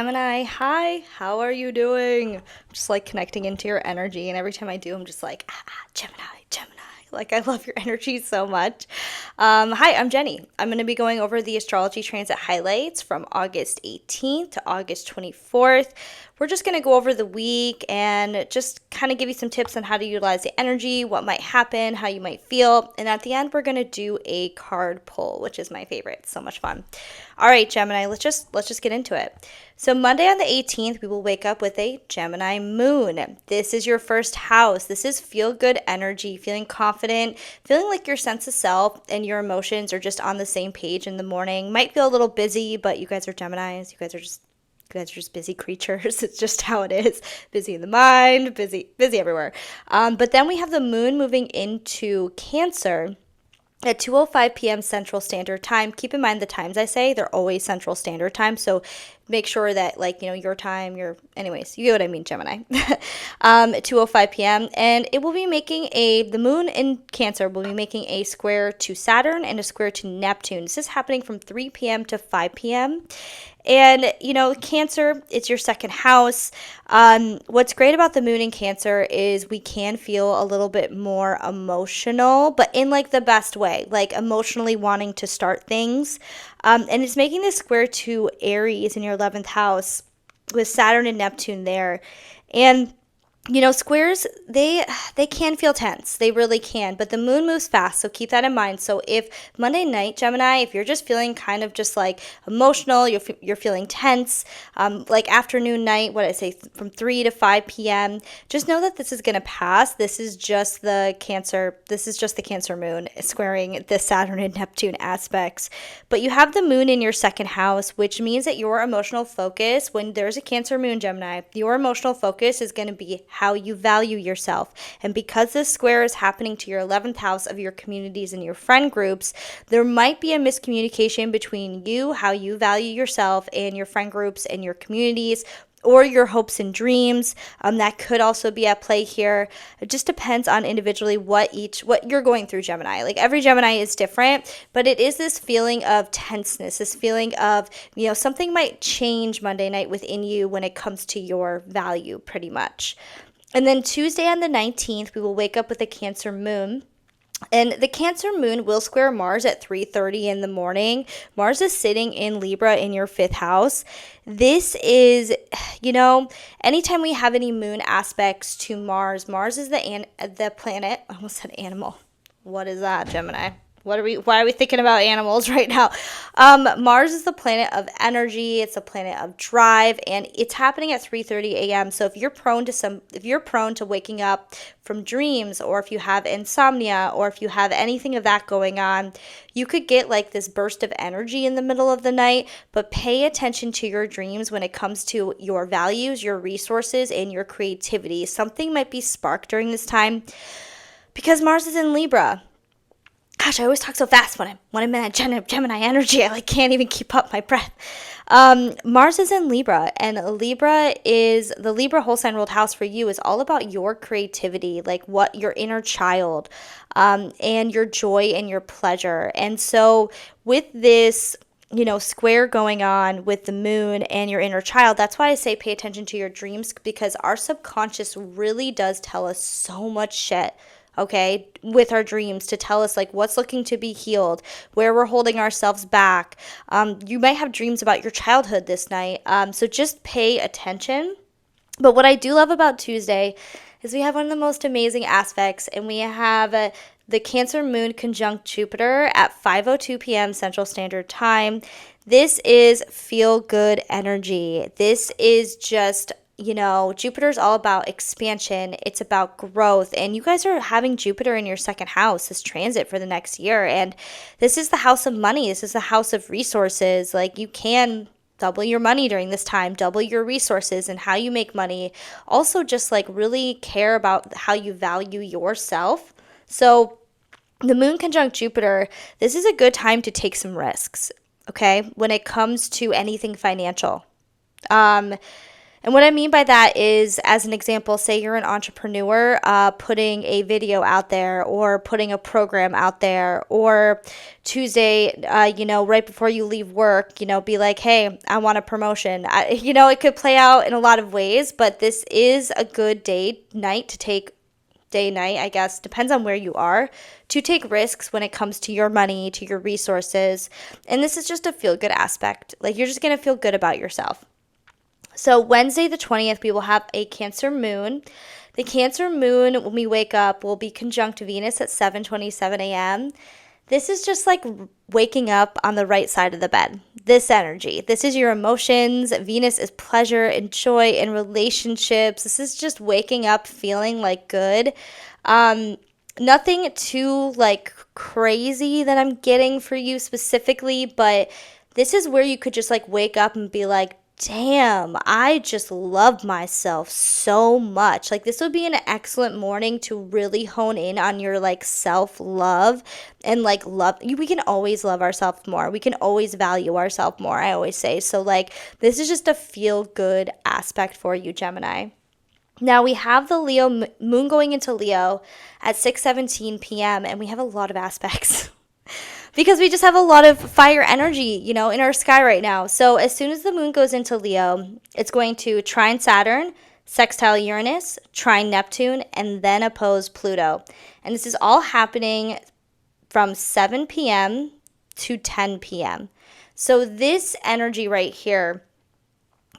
Gemini, hi, how are you doing? I'm just like connecting into your energy, and every time I do, I'm just like, Gemini, Gemini. Like, I love your energy so much. Hi, I'm Jenny. I'm going to be going over the astrology transit highlights from August 18th to August 24th. We're just going to go over the week and just kind of give you some tips on how to utilize the energy, what might happen, how you might feel. And at the end, we're going to do a card pull, which is my favorite. So much fun. All right, Gemini, let's just get into it. So Monday on the 18th, we will wake up with a Gemini moon. This is your first house. This is feel good energy, feeling confident, feeling like your sense of self and your emotions are just on the same page in the morning. Might feel a little busy, but you guys are Geminis. You guys are just busy creatures. It's just how it is. Busy in the mind, busy everywhere. But then we have the moon moving into Cancer at 2:05 p.m. Central Standard Time. Keep in mind the times I say, they're always Central Standard Time. So make sure that, like, your time, anyways, you get what I mean, Gemini. At 2:05 p.m. And it will be the moon in Cancer will be making a square to Saturn and a square to Neptune. This is happening from 3 p.m. to 5 p.m. And, Cancer, it's your second house. What's great about the moon in Cancer is we can feel a little bit more emotional, but in like the best way, like emotionally wanting to start things. And it's making this square to Aries in your 11th house with Saturn and Neptune there. And squares, they can feel tense. They really can, but the moon moves fast, so keep that in mind. So if Monday night, Gemini, if you're just feeling kind of just like emotional, you're feeling tense, like afternoon night, what I say, from 3 to 5 p.m., just know that this is going to pass. This is just the Cancer moon squaring the Saturn and Neptune aspects. But you have the moon in your second house, which means that your emotional focus, when there's a Cancer moon, Gemini, your emotional focus is going to be how you value yourself. And because this square is happening to your 11th house of your communities and your friend groups, there might be a miscommunication between you, how you value yourself, and your friend groups and your communities, or your hopes and dreams. That could also be at play here. It just depends on individually what you're going through, Gemini. Like, every Gemini is different, but it is this feeling of tenseness, this feeling of, something might change Monday night within you when it comes to your value, pretty much. And then Tuesday on the 19th, we will wake up with a Cancer moon. And the Cancer moon will square Mars at 3:30 in the morning. Mars is sitting in Libra in your 5th house. This is, anytime we have any moon aspects to Mars, Mars is the planet. I almost said animal. What is that, Gemini? Why are we thinking about animals right now? Mars is the planet of energy. It's a planet of drive, and it's happening at 3:30 a.m. So if you're prone to waking up from dreams, or if you have insomnia, or if you have anything of that going on, you could get like this burst of energy in the middle of the night. But pay attention to your dreams when it comes to your values, your resources, and your creativity. Something might be sparked during this time because Mars is in Libra. Gosh, I always talk so fast when I'm in a Gemini energy. I can't even keep up my breath. Mars is in Libra, and the Libra whole sign ruled house for you is all about your creativity, like what your inner child, and your joy and your pleasure. And so with this, square going on with the moon and your inner child, that's why I say pay attention to your dreams, because our subconscious really does tell us so much shit, okay, with our dreams, to tell us like what's looking to be healed, where we're holding ourselves back. You might have dreams about your childhood this night, so just pay attention. But what I do love about Tuesday is we have one of the most amazing aspects, and we have the Cancer moon conjunct Jupiter at 5:02 p.m. Central Standard Time. This is feel good energy. This is just, Jupiter's all about expansion. It's about growth. And you guys are having Jupiter in your second house, this transit for the next year. And this is the house of money. This is the house of resources. Like, you can double your money during this time, double your resources and how you make money. Also, just like really care about how you value yourself. So the moon conjunct Jupiter, this is a good time to take some risks, okay, when it comes to anything financial. And what I mean by that is, as an example, say you're an entrepreneur, putting a video out there or putting a program out there, or Tuesday, right before you leave work, be like, hey, I want a promotion. It could play out in a lot of ways, but this is a good night to take day, night, I guess, depends on where you are, to take risks when it comes to your money, to your resources. And this is just a feel good aspect. Like, you're just going to feel good about yourself. So Wednesday the 20th, we will have a Cancer moon. The Cancer moon, when we wake up, will be conjunct Venus at 7:27 a.m. This is just like waking up on the right side of the bed. This energy. This is your emotions. Venus is pleasure and joy in relationships. This is just waking up feeling like good. Nothing too like crazy that I'm getting for you specifically, but this is where you could just like wake up and be like, damn, I just love myself so much. Like, this would be an excellent morning to really hone in on your like self-love and like love. We can always love ourselves more. We can always value ourselves more, I always say. So like, this is just a feel good aspect for you, Gemini. Now we have the Leo moon going into Leo at 6:17 p.m. and we have a lot of aspects. Because we just have a lot of fire energy, in our sky right now. So as soon as the moon goes into Leo, it's going to trine Saturn, sextile Uranus, trine Neptune, and then oppose Pluto. And this is all happening from 7 p.m. to 10 p.m. So this energy right here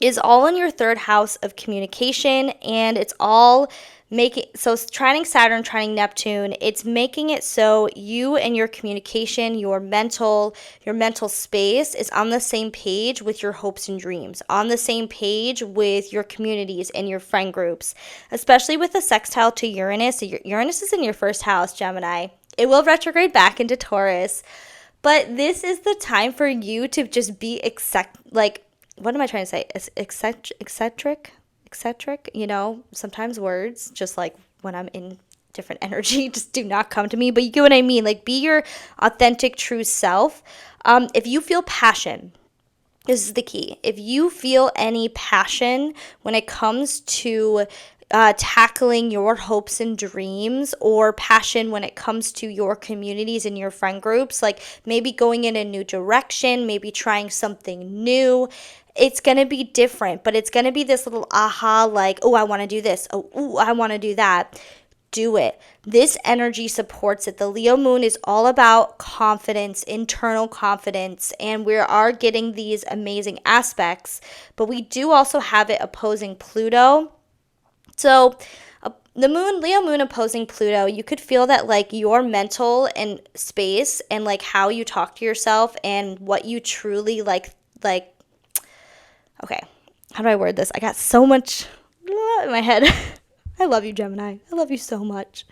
is all in your third house of communication, and it's all so trining Saturn, trining Neptune, it's making it so you and your communication, your mental space is on the same page with your hopes and dreams, on the same page with your communities and your friend groups, especially with the sextile to Uranus. Uranus is in your first house, Gemini. It will retrograde back into Taurus, but this is the time for you to just be what am I trying to say? Eccentric, sometimes words, just like when I'm in different energy, just do not come to me, but you get what I mean. Like, be your authentic, true self. If you feel passion, this is the key. If you feel any passion when it comes to tackling your hopes and dreams, or passion when it comes to your communities and your friend groups, like maybe going in a new direction, maybe trying something new, it's going to be different, but it's going to be this little aha, like, oh, I want to do this. Oh, ooh, I want to do that. Do it. This energy supports it. The Leo moon is all about confidence, internal confidence, and we are getting these amazing aspects, but we do also have it opposing Pluto. So the Leo moon opposing Pluto, you could feel that like your mental and space and like how you talk to yourself and what you truly like, okay, how do I word this? I got so much in my head. I love you, Gemini. I love you so much.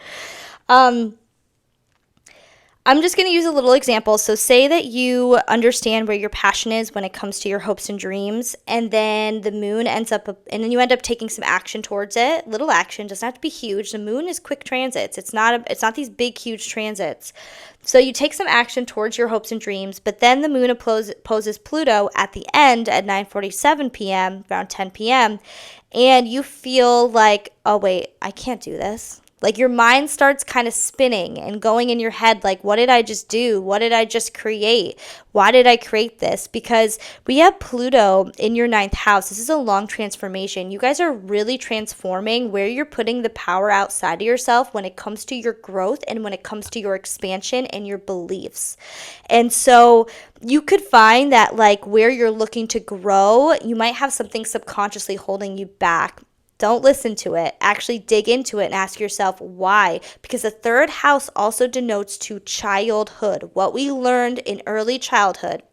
I'm just going to use a little example. So say that you understand where your passion is when it comes to your hopes and dreams, and then the moon and then you end up taking some action towards it. Little action, doesn't have to be huge. The moon is quick transits. It's not these big, huge transits. So you take some action towards your hopes and dreams, but then the moon opposes Pluto at the end at 9:47 p.m., around 10 p.m., and you feel like, oh, wait, I can't do this. Like, your mind starts kind of spinning and going in your head like, what did I just do? What did I just create? Why did I create this? Because we have Pluto in your ninth house. This is a long transformation. You guys are really transforming where you're putting the power outside of yourself when it comes to your growth and when it comes to your expansion and your beliefs. And so you could find that like where you're looking to grow, you might have something subconsciously holding you back. Don't listen to it. Actually dig into it and ask yourself why. Because the third house also denotes to childhood, what we learned in early childhood.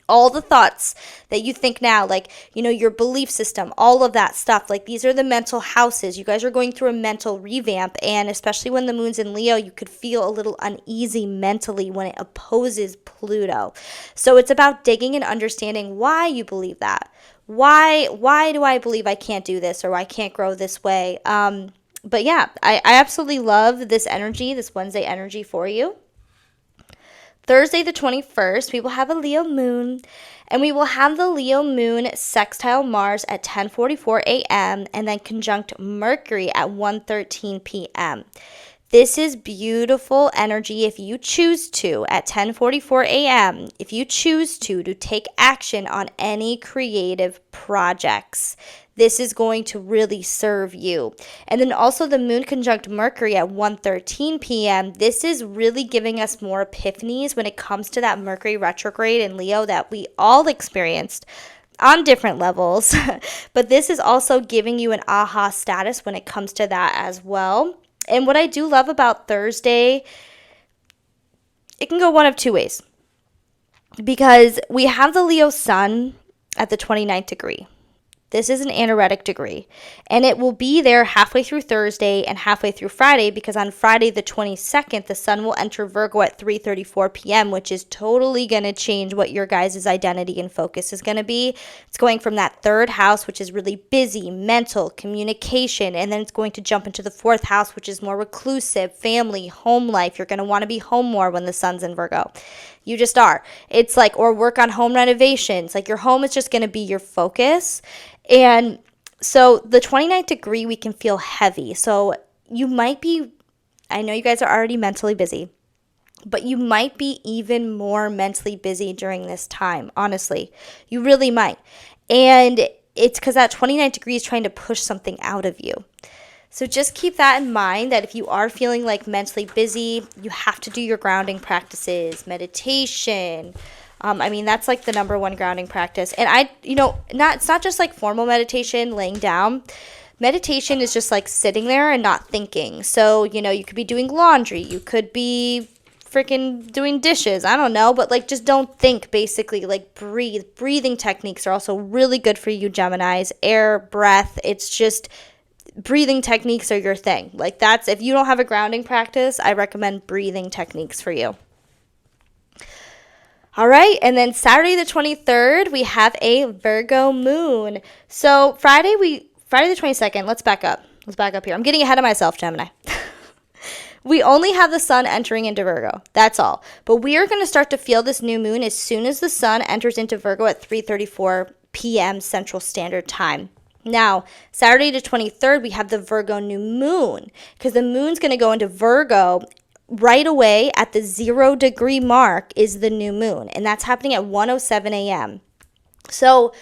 All the thoughts that you think now, like, your belief system, all of that stuff, like these are the mental houses. You guys are going through a mental revamp, and especially when the moon's in Leo, you could feel a little uneasy mentally when it opposes Pluto. So it's about digging and understanding why you believe that. Why do I believe I can't do this or I can't grow this way? But yeah, I absolutely love this energy, this Wednesday energy for you. Thursday the 21st, we will have a Leo moon, and we will have the Leo moon sextile Mars at 10:44 a.m. and then conjunct Mercury at 1:13 p.m. This is beautiful energy if you choose to at 10:44 a.m. If you choose to take action on any creative projects. This is going to really serve you. And then also the moon conjunct Mercury at 1:13 p.m. This is really giving us more epiphanies when it comes to that Mercury retrograde in Leo that we all experienced on different levels. But this is also giving you an aha status when it comes to that as well. And what I do love about Thursday, it can go one of two ways. Because we have the Leo sun at the 29th degree. This is an anaretic degree, and it will be there halfway through Thursday and halfway through Friday, because on Friday the 22nd, the sun will enter Virgo at 3:34 p.m., which is totally going to change what your guys' identity and focus is going to be. It's going from that third house, which is really busy, mental, communication, and then it's going to jump into the fourth house, which is more reclusive, family, home life. You're going to want to be home more when the sun's in Virgo. You just are. It's like, or work on home renovations. Like your home is just going to be your focus. And so the 29th degree, we can feel heavy. So you might be, I know you guys are already mentally busy, but you might be even more mentally busy during this time, honestly. You really might. And it's because that 29th degree is trying to push something out of you. So just keep that in mind, that if you are feeling like mentally busy, you have to do your grounding practices, meditation. That's like the number one grounding practice. And it's not just like formal meditation, laying down. Meditation is just like sitting there and not thinking. So, you could be doing laundry. You could be freaking doing dishes. I don't know. But like, just don't think, basically. Like breathe. Breathing techniques are also really good for you, Geminis. Air, breath. It's just breathing techniques are your thing. Like that's, if you don't have a grounding practice, I recommend breathing techniques for you. All right, and then Saturday the 23rd, we have a Virgo moon. So Friday the 22nd, let's back up. Let's back up here. I'm getting ahead of myself, Gemini. We only have the sun entering into Virgo. That's all. But we are going to start to feel this new moon as soon as the sun enters into Virgo at 3:34 p.m. Central Standard Time. Now, Saturday the 23rd, we have the Virgo new moon, because the moon's going to go into Virgo right away at the 0 degree mark is the new moon, and that's happening at 1:07 a.m. So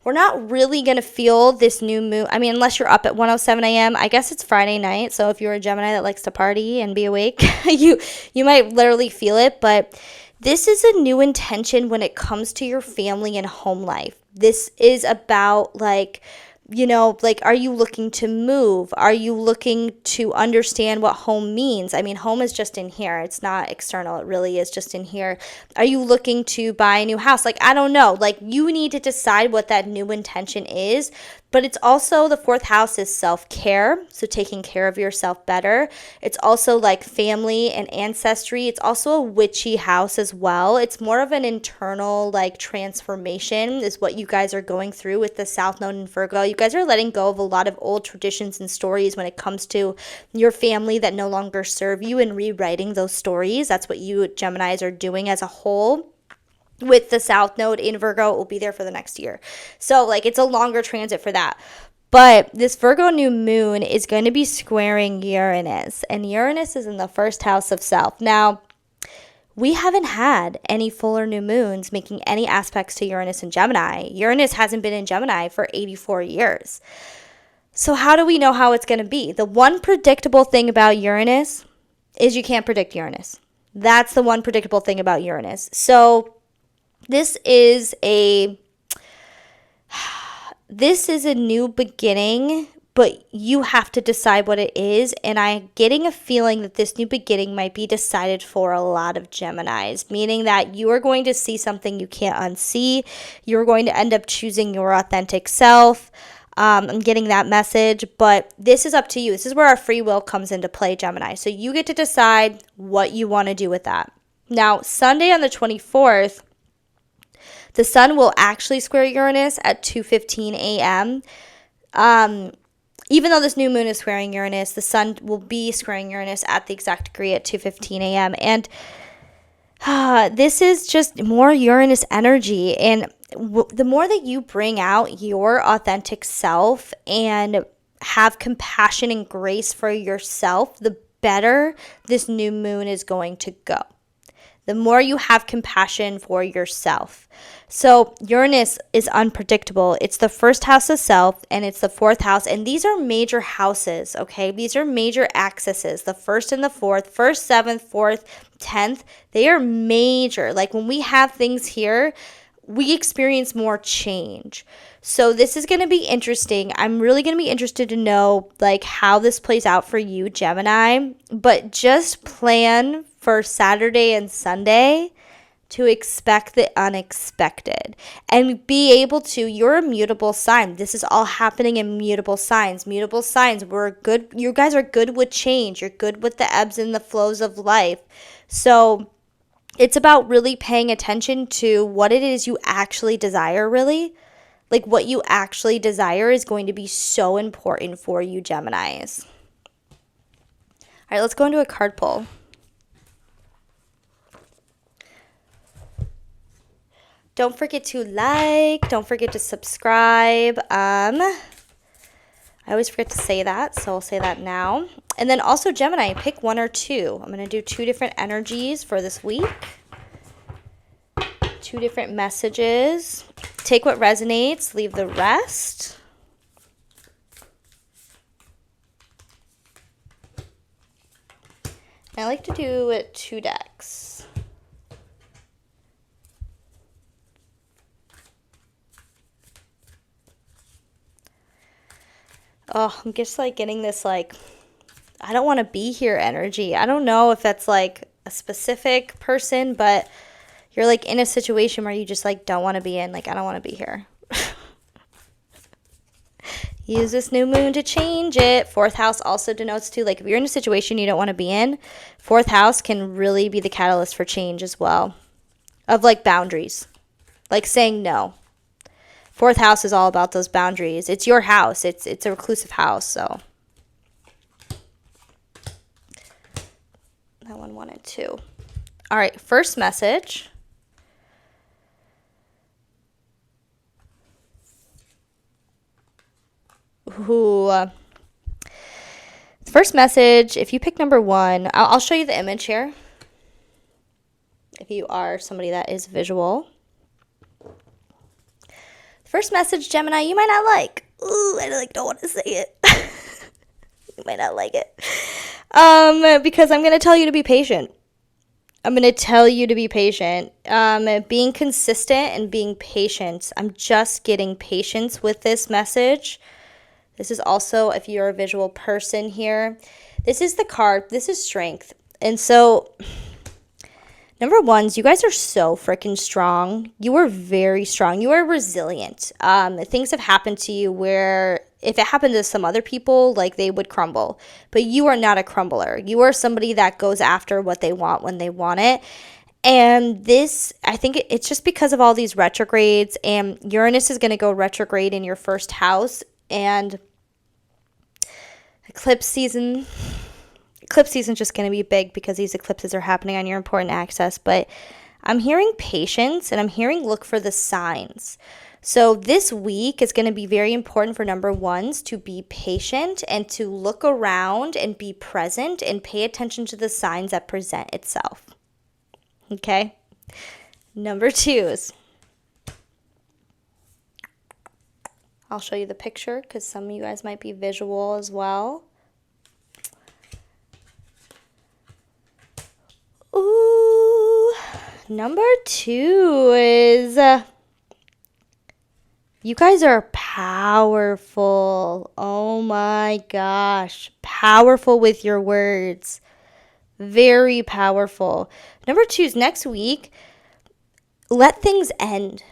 we're not really going to feel this new moon. Unless you're up at 1:07 a.m. I guess it's Friday night, so if you're a Gemini that likes to party and be awake, you might literally feel it, but this is a new intention when it comes to your family and home life. This is about are you looking to move? Are you looking to understand what home means? Home is just in here. It's not external. It really is just in here. Are you looking to buy a new house? I don't know. You need to decide what that new intention is. But it's also, the fourth house is self-care, so taking care of yourself better. It's also like family and ancestry. It's also a witchy house as well. It's more of an internal transformation is what you guys are going through with the South Node in Virgo. You guys are letting go of a lot of old traditions and stories when it comes to your family that no longer serve you, and rewriting those stories. That's what you Geminis are doing as a whole. With the South Node in Virgo, it will be there for the next year. So, it's a longer transit for that. But this Virgo new moon is going to be squaring Uranus. And Uranus is in the first house of self. Now, we haven't had any fuller new moons making any aspects to Uranus and Gemini. Uranus hasn't been in Gemini for 84 years. So how do we know how it's going to be? The one predictable thing about Uranus is you can't predict Uranus. That's the one predictable thing about Uranus. So this is a new beginning, but you have to decide what it is. And I'm getting a feeling that this new beginning might be decided for a lot of Geminis, meaning that you are going to see something you can't unsee. You're going to end up choosing your authentic self. I'm getting that message, but this is up to you. This is where our free will comes into play, Gemini. So you get to decide what you want to do with that. Now, Sunday on the 24th, the sun will actually square Uranus at 2:15 a.m. Even though this new moon is squaring Uranus, the sun will be squaring Uranus at the exact degree at 2:15 a.m. And This is just more Uranus energy. And the more that you bring out your authentic self and have compassion and grace for yourself, the better this new moon is going to go. The more you have compassion for yourself. So Uranus is unpredictable. It's the first house of self and it's the fourth house. And these are major houses, okay? These are major axes. The first and the fourth, first, seventh, fourth, 10th, they are major. Like when we have things here, we experience more change. So this is going to be interesting. I'm really going to be interested to know like how this plays out for you, Gemini, but just plan for Saturday and Sunday to expect the unexpected and be able to, you're a mutable sign. This is all happening in mutable signs. Mutable signs, we're good. You guys are good with change. You're good with the ebbs and the flows of life. So it's about really paying attention to what it is you actually desire, really. Like what you actually desire is going to be so important for you, Geminis. All right, let's go into a card pull. Don't forget to like, don't forget to subscribe. I always forget to say that, so I'll say that now. And then also Gemini, pick one or two. I'm going to do two different energies for this week. Two different messages. Take what resonates, leave the rest. I like to do 2 decks. Oh, I'm just like getting this like, I don't want to be here energy. I don't know if that's like a specific person, but you're like in a situation where you just like don't want to be in. Like, I don't want to be here. Use this new moon to change it. Fourth house also denotes too, like if you're in a situation you don't want to be in, fourth house can really be the catalyst for change as well. Of like boundaries, like saying no. Fourth house is all about those boundaries. It's your house. It's a reclusive house, so. That one wanted 2. All right, first message. First message, if you pick number 1, I'll show you the image here. If you are somebody that is visual. First message, Gemini, you might not like. Ooh, I don't want to say it. You might not like it. Because I'm going to tell you to be patient. I'm going to tell you to be patient. Being consistent and being patient. I'm just getting patience with this message. This is also, if you're a visual person here, this is the card. This is strength. And so, number 1, you guys are so freaking strong. You are very strong. You are resilient. Things have happened to you where if it happened to some other people, like they would crumble. But you are not a crumbler. You are somebody that goes after what they want when they want it. And this, I think it's just because of all these retrogrades. And Uranus is going to go retrograde in your first house. And eclipse season is just going to be big because these eclipses are happening on your important axis. But I'm hearing patience and I'm hearing look for the signs. So this week is going to be very important for number 1s to be patient and to look around and be present and pay attention to the signs that present itself. Okay? Number 2s. I'll show you the picture because some of you guys might be visual as well. Ooh, number 2 is, you guys are powerful. Oh my gosh. Powerful with your words. Very powerful. Number 2 is next week, let things end.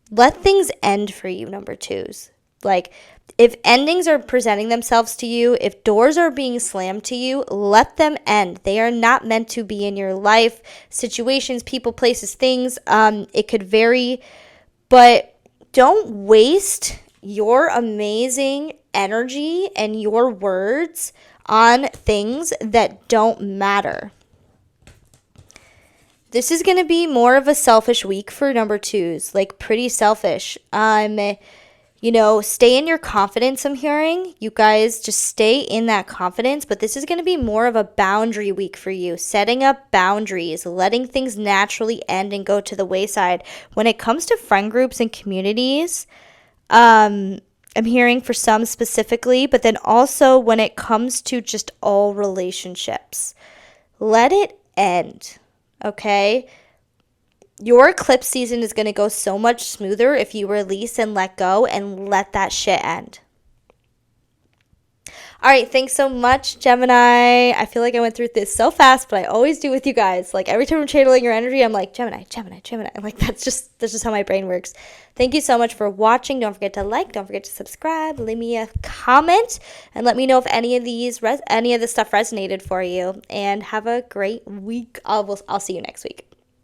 Let things end for you, number 2s. Like, if endings are presenting themselves to you, if doors are being slammed to you, let them end. They are not meant to be in your life. Situations, people, places, things, it could vary. But don't waste your amazing energy and your words on things that don't matter. This is going to be more of a selfish week for number twos, like pretty selfish. Stay in your confidence. I'm hearing you guys just stay in that confidence, but this is going to be more of a boundary week for you, setting up boundaries, letting things naturally end and go to the wayside. When it comes to friend groups and communities, I'm hearing for some specifically, but then also when it comes to just all relationships, let it end. Okay? Your eclipse season is going to go so much smoother if you release and let go and let that shit end. All right, thanks so much, Gemini. I feel like I went through this so fast, but I always do with you guys. Like every time I'm channeling your energy, I'm like, Gemini, Gemini, Gemini. I'm like, that's just how my brain works. Thank you so much for watching. Don't forget to like, don't forget to subscribe, leave me a comment, and let me know if any of this stuff resonated for you. And have a great week. I'll see you next week.